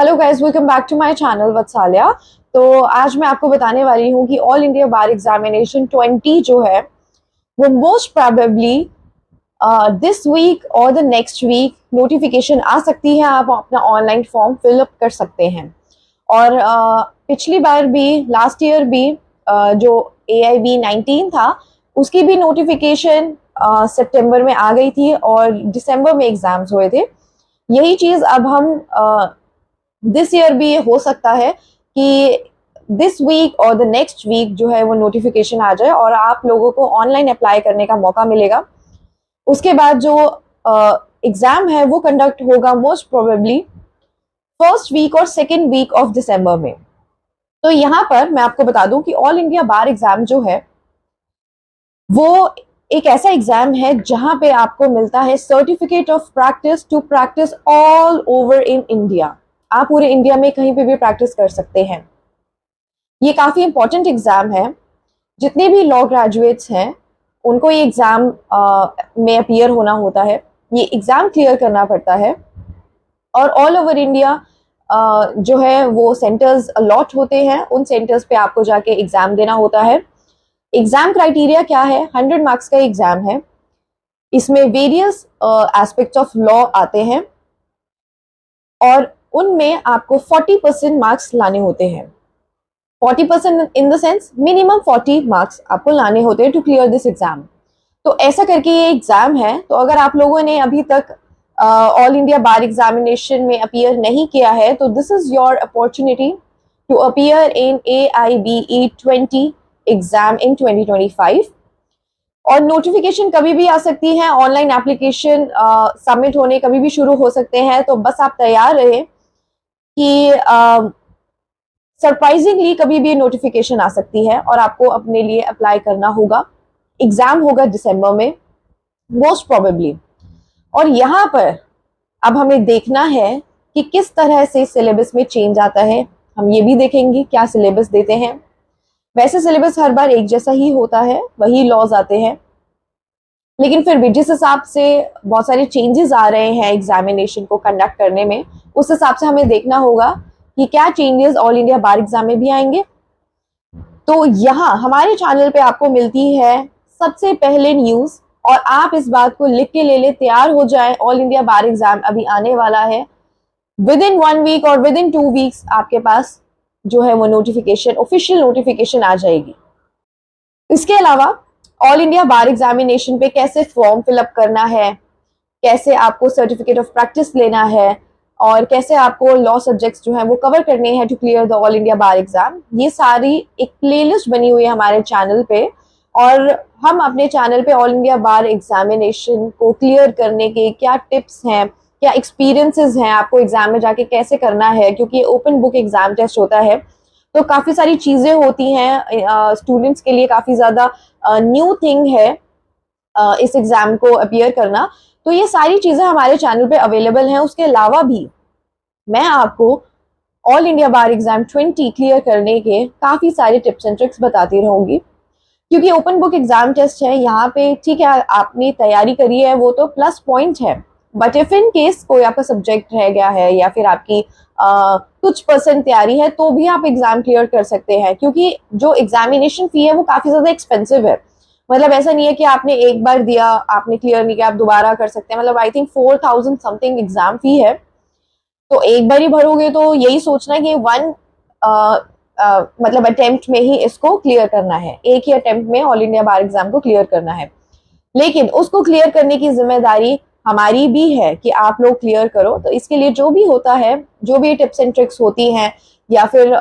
Hello guys, welcome back to my channel Vatsalya. तो आज मैं आपको बताने वाली हूँ कि ऑल इंडिया बार एग्जामिनेशन 20 जो है वो मोस्ट प्रोबेबली दिस वीक और द नेक्स्ट वीक नोटिफिकेशन आ सकती है। आप अपना ऑनलाइन फॉर्म फिलअप कर सकते हैं। और पिछली बार भी, लास्ट ईयर भी जो AIB 19 था उसकी भी नोटिफिकेशन सितंबर में आ गई थी और दिसंबर में एग्जाम्स हुए थे। यही चीज अब हम दिस ईयर भी हो सकता है कि दिस वीक और द नेक्स्ट वीक जो है वो नोटिफिकेशन आ जाए और आप लोगों को ऑनलाइन अप्लाई करने का मौका मिलेगा। उसके बाद जो एग्जाम है वो कंडक्ट होगा मोस्ट प्रोबेबली फर्स्ट वीक और सेकेंड वीक ऑफ दिसंबर में। तो यहाँ पर मैं आपको बता दूं कि ऑल इंडिया बार एग्जाम जो है वो एक ऐसा एग्जाम है जहां पे आपको मिलता है certificate of practice to practice all over in India. आप पूरे इंडिया में कहीं पे भी प्रैक्टिस कर सकते हैं। ये काफी इंपॉर्टेंट एग्जाम है। जितने भी लॉ ग्रेजुएट्स हैं उनको ये एग्जाम में अपीयर होना होता है। ये एग्जाम क्लियर करना पड़ता है और ऑल ओवर इंडिया जो है वो सेंटर्स अलॉट होते हैं। उन सेंटर्स पे आपको जाके एग्जाम देना होता है। एग्जाम क्राइटेरिया क्या है? 100 मार्क्स का एग्जाम है। इसमें वेरियस एस्पेक्ट्स ऑफ लॉ आते हैं और उनमें आपको 40% मार्क्स लाने होते हैं। 40% in the sense minimum 40 marks आपको लाने होते हैं टू क्लियर दिस एग्जाम। तो ऐसा करके ये एग्जाम है। तो अगर आप लोगों ने अभी तक ऑल इंडिया बार एग्जामिनेशन में अपीयर नहीं किया है तो this is your opportunity to appear in AIBE 20 exam in 2025। और नोटिफिकेशन कभी भी आ सकती है। ऑनलाइन एप्लीकेशन सबमिट होने कभी भी शुरू हो सकते हैं। तो बस आप तैयार रहे कि सरप्राइजिंगली कभी भी नोटिफिकेशन आ सकती है और आपको अपने लिए अप्लाई करना होगा। एग्जाम होगा दिसंबर में मोस्ट प्रोबेबली। और यहाँ पर अब हमें देखना है कि किस तरह से सिलेबस में चेंज आता है। हम ये भी देखेंगे क्या सिलेबस देते हैं। वैसे सिलेबस हर बार एक जैसा ही होता है, वही लॉज आते हैं, लेकिन फिर भी जिस हिसाब से बहुत सारे चेंजेस आ रहे हैं एग्जामिनेशन को कंडक्ट करने में, उस हिसाब से हमें देखना होगा कि क्या changes all India bar exam में भी आएंगे। तो यहाँ हमारे चैनल पे आपको मिलती है सबसे पहले न्यूज, और आप इस बात को लिख के ले ले, तैयार हो जाए। ऑल इंडिया बार एग्जाम अभी आने वाला है। विद इन 1 वीक और विद इन 2 वीक्स आपके पास जो है वो नोटिफिकेशन, ऑफिशियल नोटिफिकेशन आ जाएगी। इसके अलावा ऑल इंडिया बार एग्जामिनेशन पे कैसे फॉर्म फिलअप करना है, कैसे आपको सर्टिफिकेट ऑफ प्रैक्टिस लेना है और कैसे आपको लॉ सब्जेक्ट्स जो है वो कवर करने हैं to clear the all India bar exam, ये सारी एक प्लेलिस्ट बनी हुई है हमारे चैनल पे। और हम अपने चैनल पे ऑल इंडिया बार एग्जामिनेशन को क्लियर करने के क्या टिप्स हैं, क्या एक्सपीरियंसेस हैं, आपको एग्जाम में जाके कैसे करना है, क्योंकि ओपन बुक एग्जाम टेस्ट होता है तो काफी सारी चीजें होती हैं। स्टूडेंट्स के लिए काफी ज्यादा न्यू थिंग है इस एग्जाम को अपीयर करना। तो ये सारी चीजें हमारे चैनल पे अवेलेबल हैं। उसके अलावा भी मैं आपको all India bar exam 20 clear करने के काफी सारे टिप्स एंड ट्रिक्स बताती रहूंगी, क्योंकि ओपन बुक एग्जाम टेस्ट है। यहाँ पे ठीक है आपने तैयारी करी है वो तो प्लस पॉइंट है, बट इफ इन केस कोई आपका सब्जेक्ट रह गया है या फिर आपकी कुछ परसेंट तैयारी है तो भी आप एग्जाम क्लियर कर सकते हैं, क्योंकि जो एग्जामिनेशन फी है वो काफी ज्यादा एक्सपेंसिव है। मतलब ऐसा नहीं है कि आपने एक बार दिया, आपने क्लियर नहीं किया, आप दोबारा कर सकते हैं। मतलब आई थिंक 4000 समथिंग एग्जाम फी है। तो एक बार ही भरोगे तो यही सोचना कि मतलब अटेम्प्ट में ही इसको क्लियर करना है, एक ही अटेम्प्ट में ऑल इंडिया बार एग्जाम को क्लियर करना है। लेकिन उसको क्लियर करने की जिम्मेदारी हमारी भी है कि आप लोग क्लियर करो। तो इसके लिए जो भी होता है, जो भी टिप्स एंड ट्रिक्स होती हैं, या फिर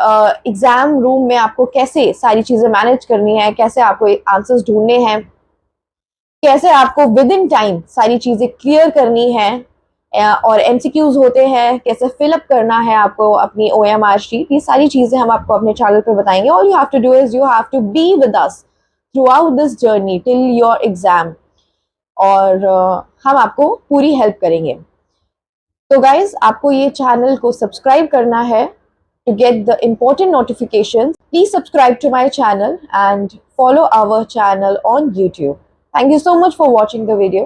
एग्जाम रूम में आपको कैसे सारी चीजें मैनेज करनी है, कैसे आपको आंसर्स ढूंढने हैं, कैसे आपको विद इन टाइम सारी चीजें क्लियर करनी है, और MCQs होते हैं, कैसे फिलअप करना है आपको अपनी OMR शीट, ये सारी चीजें हम आपको अपने चैनल पे बताएंगे। All you have to do is you have to be with us throughout this journey till your exam, और हम आपको पूरी हेल्प करेंगे। तो गाइज, आपको ये चैनल को सब्सक्राइब करना है to get the important notifications. Please subscribe to my channel and follow our channel on YouTube. Thank you so much for watching the video.